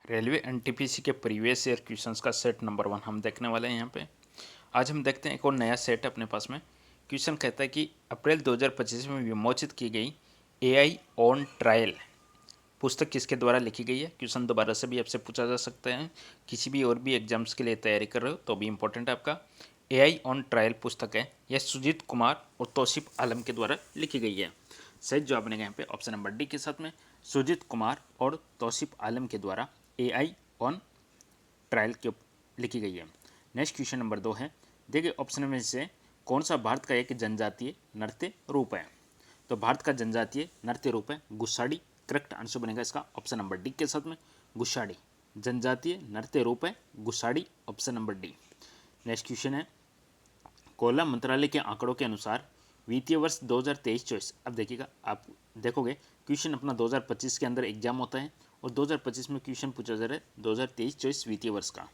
Railway NTPC के previous year questions का set number 1 हम देखने वाले हैं यहाँ पे। आज हम देखते हैं एक और नया सेट अपने पास में। क्वेश्चन कहता है कि अप्रैल 2025 में विमोचित की गई एआई ऑन ट्रायल पुस्तक किसके द्वारा लिखी गई है। क्वेश्चन दोबारा से भी आपसे पूछा जा सकता है, किसी भी और भी एग्जाम्स के लिए तैयारी कर रहे हो तो भी इंपॉर्टेंट है आपका। एआई ऑन ट्रायल पुस्तक है, यह सुजीत कुमार और तौसीफ आलम के द्वारा लिखी गई है। सही जवाब बनेगा यहाँ पे ऑप्शन नंबर डी के साथ में, सुजीत कुमार और तौसीफ आलम के द्वारा एआई ऑन ट्रायल के लिखी गई है। नेक्स्ट क्वेश्चन नंबर 2 है, देखिए ऑप्शन में से कौन सा भारत का एक जनजातीय नृत्य रूप है। तो भारत का जनजातीय नृत्य रूप है गुस्साडी। करेक्ट आंसर बनेगा इसका ऑप्शन नंबर डी के साथ में, गुस्साडी। जनजातीय नृत्य रूप है Gussadi, option number D. Next question है, कोयला मंत्रालय के आंकड़ों के अनुसार वित्तीय वर्ष 2023-24, अब देखिएगा आप देखोगे क्वेश्चन अपना 2025 के अंदर एग्जाम होता है और 2025 में क्वेश्चन पूछा जा रहा है 2023-24 वित्तीय वर्ष का,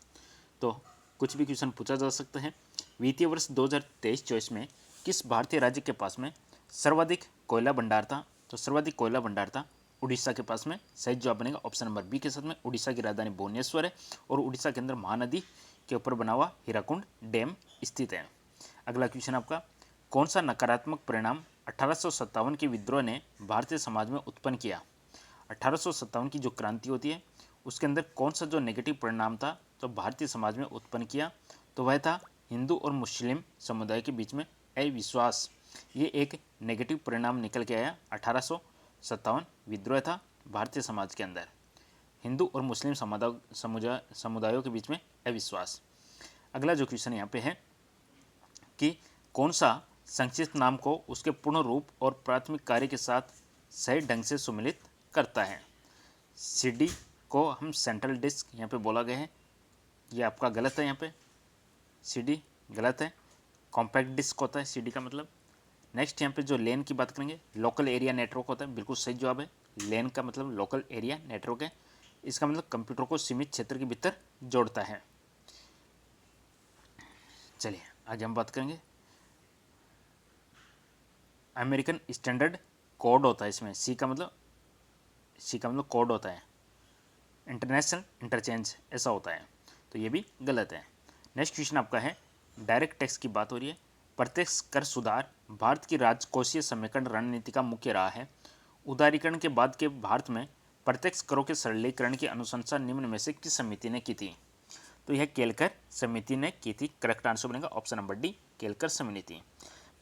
तो कुछ भी क्वेश्चन पूछा जा सकता है। वित्तीय वर्ष 2023-24 में किस भारतीय राज्य के पास में सर्वाधिक कोयला भंडार था। तो सर्वाधिक कोयला भंडार था उड़ीसा के पास में। सही जवाब बनेगा ऑप्शन नंबर बी के साथ में, उड़ीसा की राजधानी भुवनेश्वर है और उड़ीसा के अंदर महानदी के ऊपर बना हुआ हीराकुंड डैम स्थित है। अगला क्वेश्चन आपका, कौन सा नकारात्मक परिणाम 1857 के विद्रोह ने भारतीय समाज में उत्पन्न किया। 1857 की जो क्रांति होती है उसके अंदर कौन सा जो नेगेटिव परिणाम था तो भारतीय समाज में उत्पन्न किया, तो वह था हिंदू और मुस्लिम समुदाय के बीच में अविश्वास। ये एक नेगेटिव परिणाम निकल के आया। 1857 विद्रोह था भारतीय समाज के अंदर, हिंदू और मुस्लिम समुदायों के बीच में अविश्वास। अगला जो क्वेश्चन यहाँ पे है कि कौन सा संक्षिप्त नाम को उसके पूर्ण रूप और प्राथमिक कार्य के साथ सही ढंग से सुमिलित करता है। सीडी को हम सेंट्रल डिस्क यहाँ पे बोला गया है, ये आपका गलत है। यहाँ पे सीडी गलत है, कॉम्पैक्ट डिस्क होता है सीडी का मतलब। नेक्स्ट यहाँ पे जो लेन की बात करेंगे, लोकल एरिया नेटवर्क होता है, बिल्कुल सही जवाब है। लेन का मतलब लोकल एरिया नेटवर्क है, इसका मतलब कंप्यूटर को सीमित क्षेत्र के भीतर जोड़ता है। चलिए आगे हम बात करेंगे, अमेरिकन स्टैंडर्ड कोड होता है इसमें, सी का मतलब कोड होता है, इंटरनेशनल इंटरचेंज ऐसा होता है, तो ये भी गलत है। नेक्स्ट क्वेश्चन आपका है, डायरेक्ट टैक्स की बात हो रही है। प्रत्यक्ष कर सुधार भारत की राजकोषीय समेकन रणनीति का मुख्य रहा है। उदारीकरण के बाद के भारत में प्रत्यक्ष करों के सरलीकरण की अनुशंसा निम्न में से किस समिति ने की थी। तो यह केलकर समिति ने की थी। करेक्ट आंसर बनेगा ऑप्शन नंबर डी, केलकर समिति।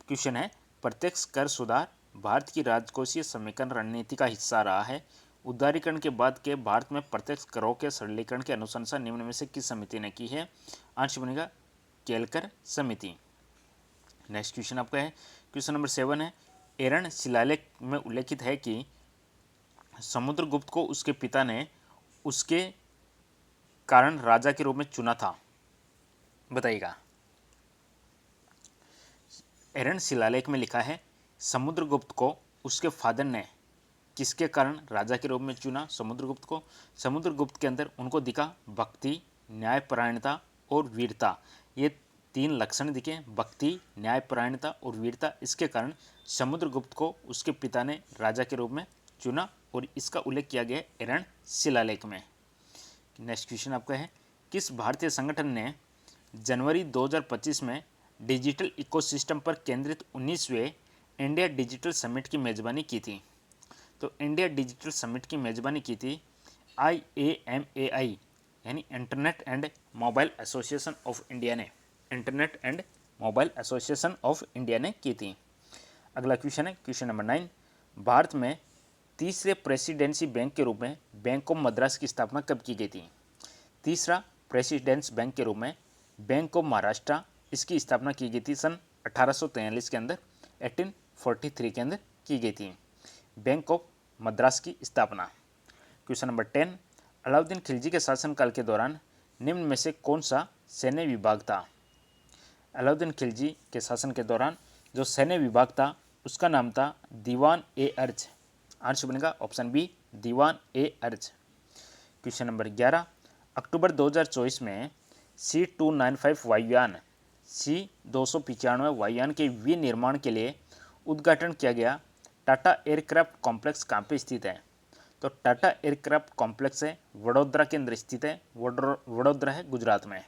क्वेश्चन है, प्रत्यक्ष कर सुधार भारत की राजकोषीय समेकन रणनीति का हिस्सा रहा है। उदारीकरण के बाद के भारत में प्रत्यक्ष करों के सरलीकरण की अनुशंसा निम्न में से किस समिति ने की है। आंसर बनेगा केलकर समिति। नेक्स्ट क्वेश्चन आपका है, क्वेश्चन नंबर 7 है, एरन शिलालेख में उल्लेखित है कि समुद्रगुप्त को उसके पिता ने उसके कारण राजा के रूप में चुना था, बताइएगा। एरन शिलालेख में लिखा है समुद्रगुप्त को उसके फादर ने किसके कारण राजा के रूप में चुना समुद्रगुप्त को। समुद्रगुप्त के अंदर उनको दिखा भक्ति, न्यायपरायणता और वीरता, ये 3 लक्षण दिखे, भक्ति, न्यायपरायणता और वीरता। इसके कारण समुद्रगुप्त को उसके पिता ने राजा के रूप में चुना और इसका उल्लेख किया गया एरन शिलालेख में। नेक्स्ट क्वेश्चन आपका है, किस भारतीय संगठन ने जनवरी 2025 में डिजिटल इकोसिस्टम पर केंद्रित 19वें इंडिया डिजिटल समिट की मेज़बानी की थी। तो इंडिया डिजिटल समिट की मेज़बानी की थी IAMAI यानी internet and mobile association of India ने, internet and mobile association of India ने की थी। अगला क्वेश्चन है, क्वेश्चन नंबर 9, भारत में तीसरे प्रेसिडेंसी बैंक के रूप में बैंक ऑफ मद्रास की स्थापना कब की गई थी। तीसरा प्रेसिडेंस बैंक के रूप में बैंक ऑफ महाराष्ट्र, इसकी स्थापना की गई थी सन 1843 के अंदर, 1843 के अंदर की गई थी बैंक ऑफ मद्रास की स्थापना। क्वेश्चन नंबर 10, अलाउद्दीन खिलजी के शासनकाल के दौरान निम्न में से कौन सा सैन्य विभाग था। अलाउद्दीन खिलजी के शासन के दौरान जो सैन्य विभाग था उसका नाम था दीवान ए अर्ज। आंसर बनेगा ऑप्शन बी, दीवान ए अर्ज। क्वेश्चन नंबर 11, अक्टूबर 2024 में C295 वायुयान, C295 वायुयान के विनिर्माण के लिए उद्घाटन किया गया टाटा एयरक्राफ्ट कॉम्प्लेक्स कहाँ पे स्थित है। तो टाटा एयरक्राफ्ट कॉम्प्लेक्स है वडोदरा के अंदर स्थित है, वडोदरा है गुजरात में।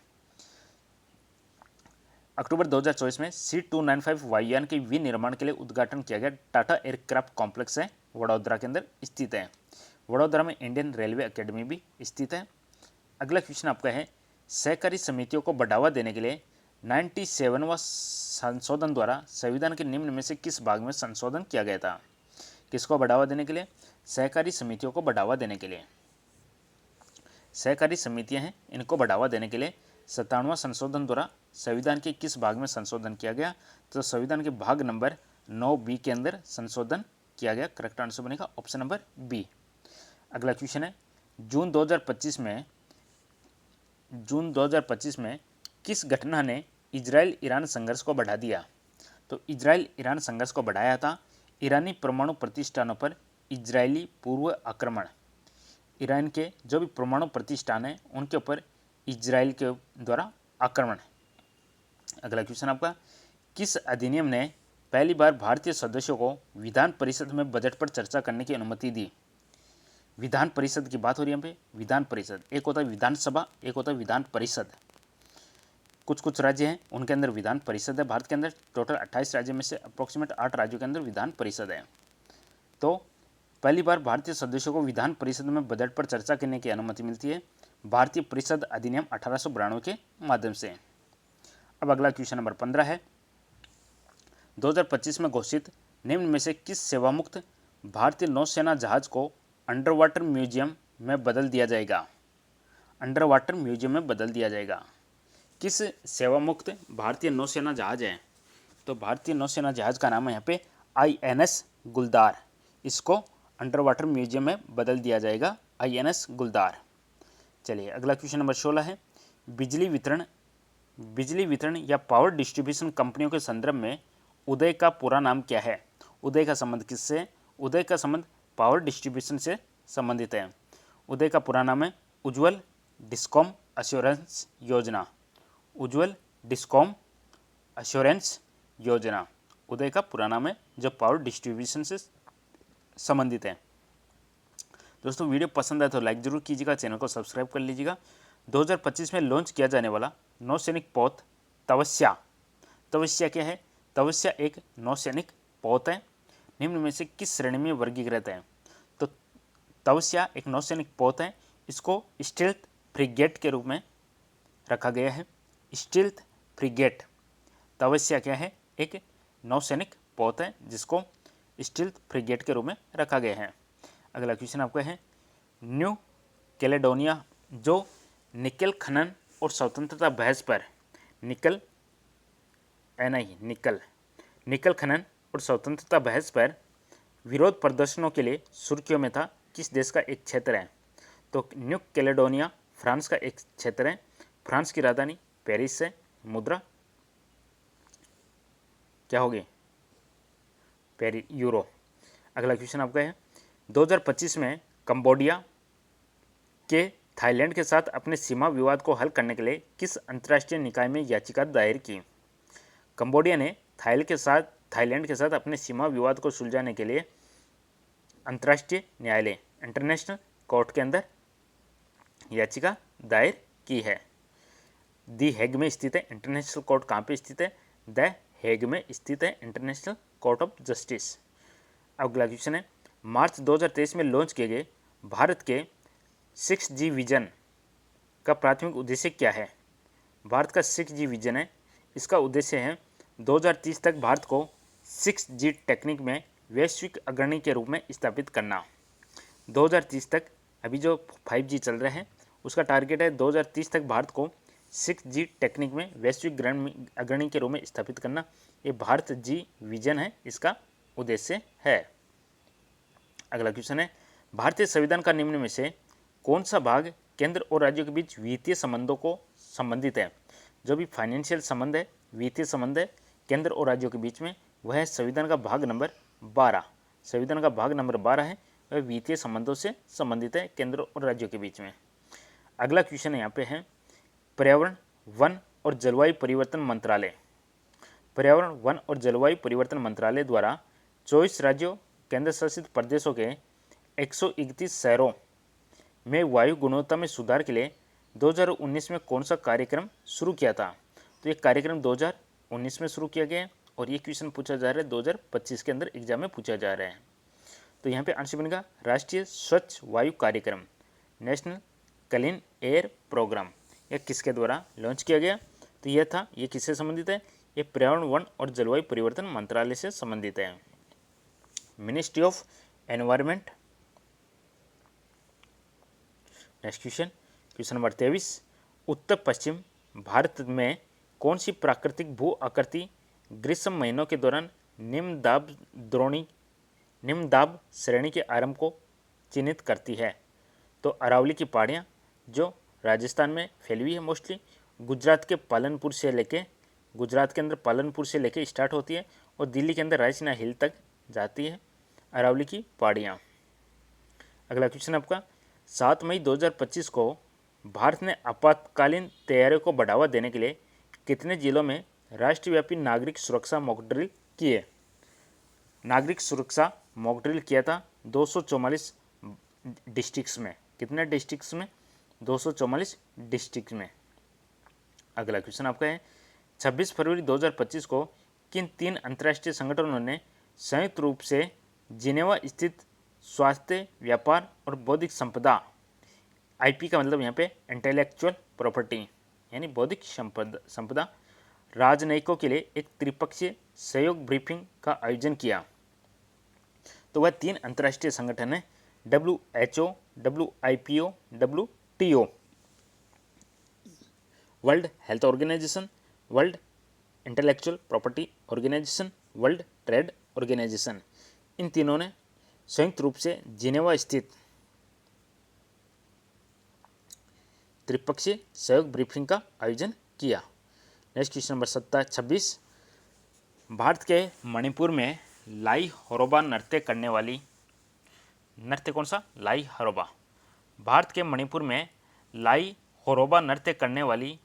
अक्टूबर 2024 में C295 वायुयान के विनिर्माण के लिए उद्घाटन किया गया टाटा एयरक्राफ्ट कॉम्प्लेक्स है वडोदरा के अंदर स्थित है। वडोदरा में इंडियन रेलवे एकेडमी भी स्थित है। अगला क्वेश्चन आपका है, सहकारी समितियों को बढ़ावा देने के लिए 97वां संशोधन द्वारा संविधान के निम्न में से किस भाग में संशोधन किया गया था? किसको बढ़ावा देने के लिए? सहकारी समितियों को बढ़ावा देने के लिए। सहकारी समितियां हैं, इनको बढ़ावा देने के लिए 57वां संशोधन द्वारा संविधान के किस भाग में संशोधन किया गया? तो संविधान के भाग नंबर 9B के अंदर संशोधन किया गया। करेक्ट आंसर बनेगा ऑप्शन नंबर बी। अगला क्वेश्चन है, जून 2025 में किस घटना ने इजराइल ईरान संघर्ष को बढ़ा दिया? तो इजराइल ईरान संघर्ष को बढ़ाया था ईरानी परमाणु प्रतिष्ठानों पर इजरायली पूर्व आक्रमण। ईरान के जो भी परमाणु प्रतिष्ठान है उनके ऊपर इजराइल के द्वारा आक्रमण। अगला क्वेश्चन आपका, किस अधिनियम ने पहली बार भारतीय सदस्यों को विधान परिषद में बजट पर चर्चा करने की अनुमति दी? विधान परिषद की बात हो रही है यहाँ पे। विधान परिषद, एक होता है विधानसभा, एक होता है विधान परिषद। कुछ राज्य हैं उनके अंदर विधान परिषद है। भारत के अंदर टोटल 28 राज्य में से अप्रोक्सीमेट 8 राज्यों के अंदर विधान परिषद है। तो पहली बार भारतीय सदस्यों को विधान परिषद में बजट पर चर्चा करने की अनुमति मिलती है भारतीय परिषद अधिनियम 1892 के माध्यम से। अब अगला क्वेश्चन नंबर 15 है, 2025 में घोषित निम्न में से किस सेवामुक्त भारतीय नौसेना जहाज को अंडर वाटर म्यूजियम में बदल दिया जाएगा? अंडर वाटर म्यूजियम में बदल दिया जाएगा। किस सेवामुक्त भारतीय नौसेना जहाज है? तो भारतीय नौसेना जहाज का नाम है यहाँ पे INS गुलदार। इसको अंडर वाटर म्यूजियम में बदल दिया जाएगा, INS गुलदार। चलिए अगला क्वेश्चन नंबर 16 है, बिजली वितरण या पावर डिस्ट्रीब्यूशन कंपनियों के संदर्भ में उदय का पूरा नाम क्या है? उदय का संबंध किससे है? उदय का संबंध पावर डिस्ट्रीब्यूशन से संबंधित है। उदय का पूरा नाम है उज्ज्वल डिस्कॉम अश्योरेंस योजना। उज्ज्वल डिस्कॉम अश्योरेंस योजना उदय का पूरा नाम है, जो पावर डिस्ट्रीब्यूशन से संबंधित है। दोस्तों वीडियो पसंद आए तो लाइक जरूर कीजिएगा, चैनल को सब्सक्राइब कर लीजिएगा। 2025 में लॉन्च किया जाने वाला नौसैनिक पोत तवस्या। तवस्या क्या है? तवस्या एक नौसैनिक पोत है, निम्न में से किस श्रेणी में वर्गीकृत है? तो तवस्या एक नौसैनिक पोत है, इसको स्टील्थ फ्रिगेट के रूप में रखा गया है। स्टील्थ फ्रिगेट, तवस्या क्या है? एक नौसैनिक पोत है जिसको स्टील्थ फ्रिगेट के रूप में रखा गया है। अगला क्वेश्चन आपका है, न्यू कैलेडोनिया जो निकल खनन और स्वतंत्रता बहस पर निकल खनन और स्वतंत्रता बहस पर विरोध प्रदर्शनों के लिए सुर्खियों में था, किस देश का एक क्षेत्र है? तो न्यू कैलेडोनिया फ्रांस का एक क्षेत्र है। फ्रांस की राजधानी पेरिस है। मुद्रा क्या होगी? यूरो। अगला क्वेश्चन आपका है, 2025 में कंबोडिया के थाईलैंड के साथ अपने सीमा विवाद को हल करने के लिए किस अंतर्राष्ट्रीय निकाय में याचिका दायर की? कंबोडिया ने थाईलैंड के साथ अपने सीमा विवाद को सुलझाने के लिए अंतर्राष्ट्रीय न्यायालय इंटरनेशनल कोर्ट के अंदर याचिका दायर की है। दी हेग में स्थित है इंटरनेशनल कोर्ट। कहाँ पे स्थित है? द हेग में स्थित है इंटरनेशनल कोर्ट ऑफ जस्टिस। अगला क्वेश्चन है, मार्च 2023 में लॉन्च किए गए भारत के 6G विजन का प्राथमिक उद्देश्य क्या है? भारत का 6G विजन है, इसका उद्देश्य है 2030 तक भारत को 6G टेक्निक में वैश्विक अग्रणी के रूप में स्थापित करना। 2030 तक, अभी जो 5G चल रहा है उसका टारगेट है 2030 तक भारत को 6G टेक्निक में वैश्विक अग्रणी के रूप में स्थापित करना। ये भारत जी विजन है, इसका उद्देश्य है। अगला क्वेश्चन है, भारतीय संविधान का निम्न में से कौन सा भाग केंद्र और राज्यों के बीच वित्तीय संबंधों को संबंधित है? जो भी फाइनेंशियल संबंध है, वित्तीय संबंध है केंद्र और राज्यों के बीच में, वह है संविधान का भाग नंबर 12। संविधान का भाग नंबर 12 है, वह वित्तीय संबंधों से संबंधित है केंद्र और राज्यों के बीच में। अगला क्वेश्चन यहाँ पे है, पर्यावरण, वन और जलवायु परिवर्तन मंत्रालय। पर्यावरण, वन और जलवायु परिवर्तन मंत्रालय द्वारा 24 राज्यों केंद्र शासित प्रदेशों के 131 शहरों में वायु गुणवत्ता में सुधार के लिए 2019 में कौन सा कार्यक्रम शुरू किया था? तो ये कार्यक्रम 2019 में शुरू किया गया है और ये क्वेश्चन पूछा जा रहा है 2025 के अंदर एग्जाम में पूछा जा रहा है। तो यहाँ पे आंसर बनेगा राष्ट्रीय स्वच्छ वायु कार्यक्रम, नेशनल क्लीन एयर प्रोग्राम। यह किसके द्वारा लॉन्च किया गया? तो यह था, ये किससे संबंधित है? ये पर्यावरण, वन और जलवायु परिवर्तन मंत्रालय से संबंधित है, ministry of environment. Next question, question number 23, उत्तर पश्चिम भारत में कौन सी प्राकृतिक भू आकृति ग्रीष्म महीनों के दौरान निम्न दाब श्रेणी के आरंभ को चिन्हित करती है? तो अरावली की पहाड़ियाँ जो राजस्थान में फैली हुई है मोस्टली, गुजरात के अंदर पालनपुर से लेके स्टार्ट होती है और दिल्ली के अंदर रायसीना हिल तक जाती है अरावली की पहाड़ियाँ। अगला क्वेश्चन आपका, 7 मई 2025 को भारत ने आपातकालीन तैयारियों को बढ़ावा देने के लिए कितने जिलों में राष्ट्रव्यापी नागरिक सुरक्षा मॉक ड्रिल किए? नागरिक सुरक्षा मॉक ड्रिल किया था 244 डिस्ट्रिक्ट्स में। कितने डिस्ट्रिक्ट्स में? 244 डिस्ट्रिक्ट में। अगला क्वेश्चन आपका है, 26 फरवरी 2025 को किन 3 अंतर्राष्ट्रीय संगठनों ने संयुक्त रूप से जिनेवा स्थित स्वास्थ्य, व्यापार और बौद्धिक संपदा, आईपी का मतलब यहाँ पे इंटेलेक्चुअल प्रॉपर्टी यानी बौद्धिक संपदा राजनयिकों के लिए एक त्रिपक्षीय सहयोग ब्रीफिंग का आयोजन किया? तो वह 3 अंतर्राष्ट्रीय संगठन है, WHO, WIPO, WTO, world health organization, world intellectual property organization, world trade organization. इन तीनों ने संयुक्त रूप से जिनेवा स्थित त्रिपक्षीय सहयोग ब्रीफिंग का आयोजन किया। नेक्स्ट क्वेश्चन नंबर 26, भारत के मणिपुर में लाई हरोबा नृत्य करने वाली, नृत्य कौन सा? लाई हरोबा। भारत के मणिपुर में लाई हरोबा नृत्य करने वाली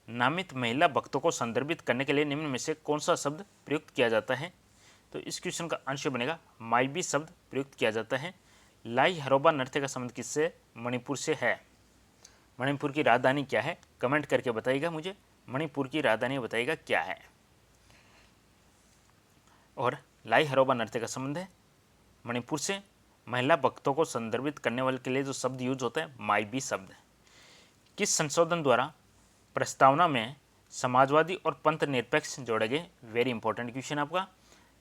नामित महिला भक्तों को संदर्भित करने के लिए निम्न में से कौन सा शब्द प्रयुक्त किया जाता है? तो इस क्वेश्चन का आंसर बनेगा माइबी शब्द प्रयुक्त किया जाता है। लाई हरोबा नृत्य का संबंध किससे? मणिपुर से है। मणिपुर की राजधानी क्या है? कमेंट करके बताइएगा मुझे, मणिपुर की राजधानी बताइएगा क्या है। और लाई हरोबा नृत्य का संबंध है मणिपुर से। महिला भक्तों को संदर्भित करने वाले के लिए जो शब्द यूज होता है माइबी शब्द। किस संशोधन द्वारा प्रस्तावना में समाजवादी और पंथ निरपेक्ष जोड़े गए? वेरी इंपॉर्टेंट क्वेश्चन आपका।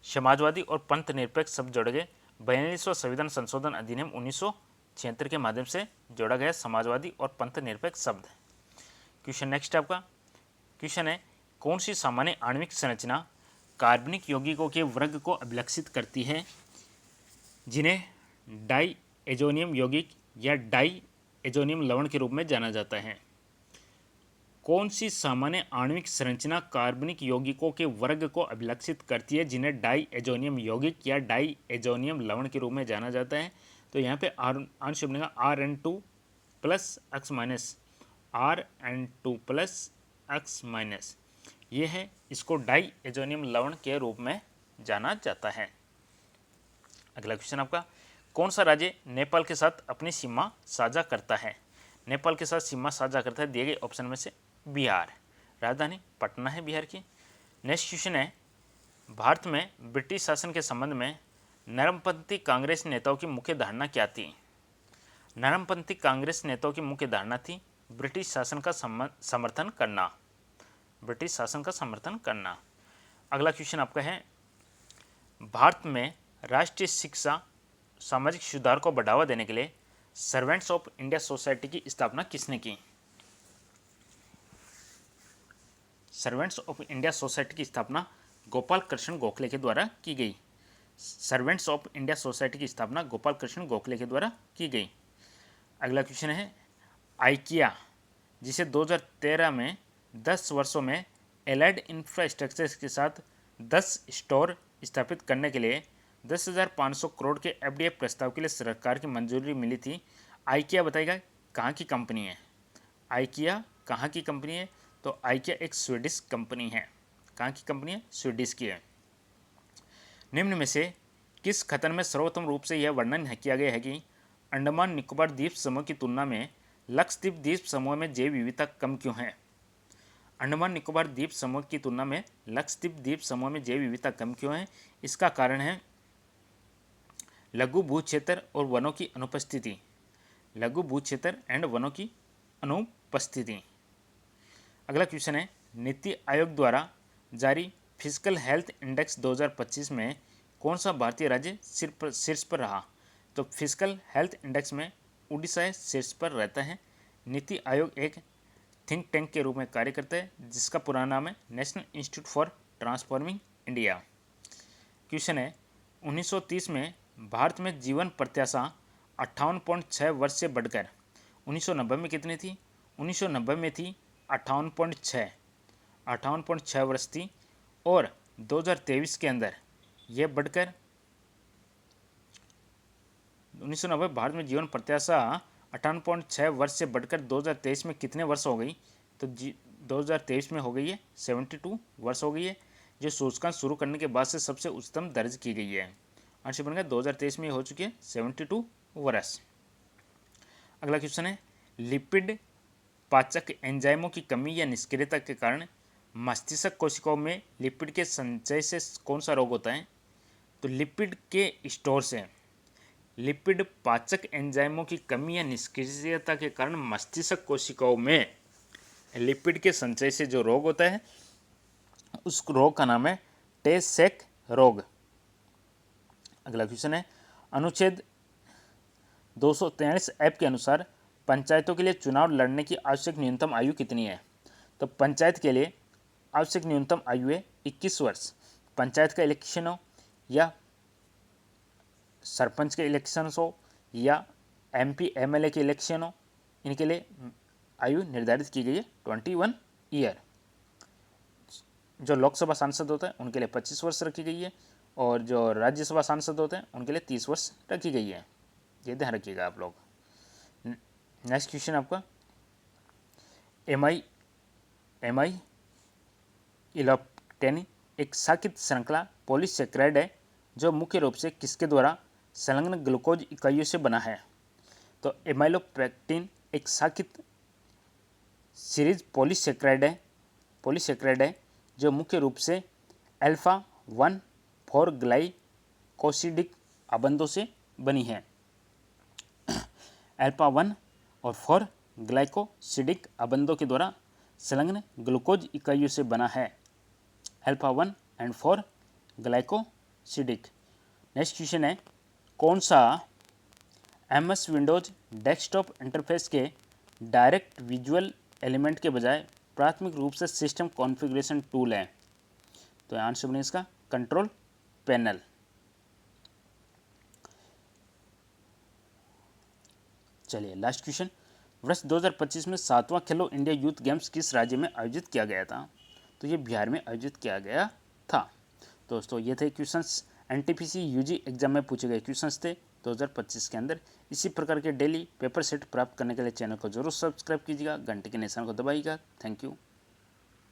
समाजवादी और पंथ निरपेक्ष शब्द जोड़े गए 42वां संविधान संशोधन अधिनियम 1976 के माध्यम से जोड़ा गया समाजवादी और पंथ निरपेक्ष शब्द। क्वेश्चन नेक्स्ट आपका क्वेश्चन है, कौन सी सामान्य आणविक संरचना कार्बनिक यौगिकों के वर्ग को अभिलक्षित करती है जिन्हें डाई एजोनियम यौगिक या डाई एजोनियम लवण के रूप में जाना जाता है? कौन सी सामान्य आणविक संरचना कार्बनिक यौगिकों के वर्ग को अभिलक्षित करती है जिन्हें डाई एजोनियम यौगिक या डाई एजोनियम लवण के रूप में जाना जाता है? तो यहाँ पे आंसर बनेगा Rn2 plus X minus, Rn2 plus X minus. ये है, इसको डाई एजोनियम लवण के रूप में जाना जाता है। अगला क्वेश्चन आपका, कौन सा राज्य नेपाल के साथ अपनी सीमा साझा करता है? नेपाल के साथ सीमा साझा करता है दिए गए ऑप्शन में से बिहार। राजधानी पटना है बिहार की। नेक्स्ट क्वेश्चन है, भारत में ब्रिटिश शासन के संबंध में नरमपंथी कांग्रेस नेताओं की मुख्य धारणा क्या थी? नरमपंथी कांग्रेस नेताओं की मुख्य धारणा थी ब्रिटिश शासन का समर्थन करना, ब्रिटिश शासन का समर्थन करना। अगला क्वेश्चन आपका है, भारत में राष्ट्रीय शिक्षा सामाजिक सुधार को बढ़ावा देने के लिए सर्वेंट्स ऑफ इंडिया सोसाइटी की स्थापना किसने की? सर्वेंट्स ऑफ इंडिया सोसाइटी की स्थापना गोपाल कृष्ण गोखले के द्वारा की गई। सर्वेंट्स ऑफ इंडिया सोसाइटी की स्थापना गोपाल कृष्ण गोखले के द्वारा की गई। अगला क्वेश्चन है, आइकिया जिसे 2013 में 10 वर्षों में एलाइड इंफ्रास्ट्रक्चर के साथ 10 स्टोर स्थापित करने के लिए 10,500 करोड़ के एफडीआई प्रस्ताव के लिए सरकार की मंजूरी मिली थी। आइकिया बताएगा कहाँ की कंपनी है? आइकिया कहाँ की कंपनी है? तो आइकिया एक स्वीडिश कंपनी है। कहाँ की कंपनी है? स्वीडिश की है। निम्न में से किस कथन में सर्वोत्तम रूप से यह वर्णन किया गया है कि अंडमान निकोबार द्वीप समूह की तुलना में लक्षद्वीप द्वीप समूह में जैव विविधता कम क्यों है? अंडमान निकोबार द्वीप समूह की तुलना में लक्षद्वीप द्वीप समूह में जैव विविधता कम क्यों है? इसका कारण है लघु भू क्षेत्र और वनों की अनुपस्थिति। लघु भू क्षेत्र एंड वनों की अनुपस्थिति। अगला क्वेश्चन है, नीति आयोग द्वारा जारी फिजिकल हेल्थ इंडेक्स 2025 में कौन सा भारतीय राज्य शीर्ष पर रहा? तो फिजिकल हेल्थ इंडेक्स में उड़ीसा शीर्ष पर रहता है। नीति आयोग एक थिंक टैंक के रूप में कार्य करता है जिसका पूरा नाम है national institute for transforming India. Question है, 1930 में भारत में जीवन प्रत्याशा 58.6 वर्ष से बढ़कर 1990 में कितनी थी? 1990 में थी 58.6 वर्ष थी और 2023 के अंदर यह बढ़कर 1990 भारत में जीवन प्रत्याशा 58.6 वर्ष से बढ़कर 2023 में कितने वर्ष हो गई? तो 2023 में हो गई है 72 वर्ष हो गई है, जो सूचकांक शुरू करने के बाद से सबसे उच्चतम दर्ज की गई है। आंसर बन गया 2023 में हो चुकी है 72 वर्ष। अगला क्वेश्चन है, लिपिड पाचक एंजाइमों की कमी या निष्क्रियता के कारण मस्तिष्क कोशिकाओं में लिपिड के संचय से कौन सा रोग होता है? तो लिपिड के स्टोर से लिपिड पाचक एंजाइमों की कमी या निष्क्रियता के कारण मस्तिष्क कोशिकाओं में लिपिड के संचय से जो रोग होता है उस रोग का नाम है टे सेक रोग। अगला क्वेश्चन है, अनुच्छेद 243 ऐप के अनुसार पंचायतों के लिए चुनाव लड़ने की आवश्यक न्यूनतम आयु कितनी है? तो पंचायत के लिए आवश्यक न्यूनतम आयु है 21 वर्ष। पंचायत का इलेक्शन हो या सरपंच के इलेक्शन हो या एमपी एमएलए के इलेक्शन हो, इनके लिए आयु निर्धारित की गई है 21 ईयर। जो लोकसभा सांसद होते हैं उनके लिए 25 वर्ष रखी गई है और जो राज्यसभा सांसद होते हैं उनके लिए 30 वर्ष रखी गई है। ये ध्यान रखिएगा आप लोग। नेक्स्ट क्वेश्चन आपका, एमाई इलेक्टेनी एक साकित श्रृंखला पॉलीसेकेराइड है जो मुख्य रूप से किसके द्वारा संलग्न ग्लूकोज इकाइयों से बना है? तो एमाइलोपेक्टिन एक साकित सीरीज पॉलीसेकेराइड है जो मुख्य रूप से अल्फा 1 4 ग्लाइकोसिडिक आबंधों से बनी है। अल्फा 1 और 4 ग्लाइकोसिडिक आबंधों के द्वारा संलग्न ग्लूकोज इकाइयों से बना है। Alpha 1 and 4 glycosidic. Next question है, कौन सा एमएस विंडोज डेस्कटॉप इंटरफेस के डायरेक्ट विजुअल एलिमेंट के बजाय प्राथमिक रूप से सिस्टम कॉन्फ़िगरेशन टूल है? तो आंसर बने इसका कंट्रोल पैनल। चलिए लास्ट क्वेश्चन, वर्ष 2025 में 7वां खेलो इंडिया यूथ गेम्स किस राज्य में आयोजित किया गया था? तो ये बिहार में आयोजित किया गया था। दोस्तों ये थे क्वेश्चंस एनटीपीसी यूजी एग्जाम में पूछे गए क्वेश्चंस थे 2025 के अंदर। इसी प्रकार के डेली पेपर सेट प्राप्त करने के लिए चैनल को जरूर सब्सक्राइब कीजिएगा, घंटे के निशान को दबाइएगा। Thank you.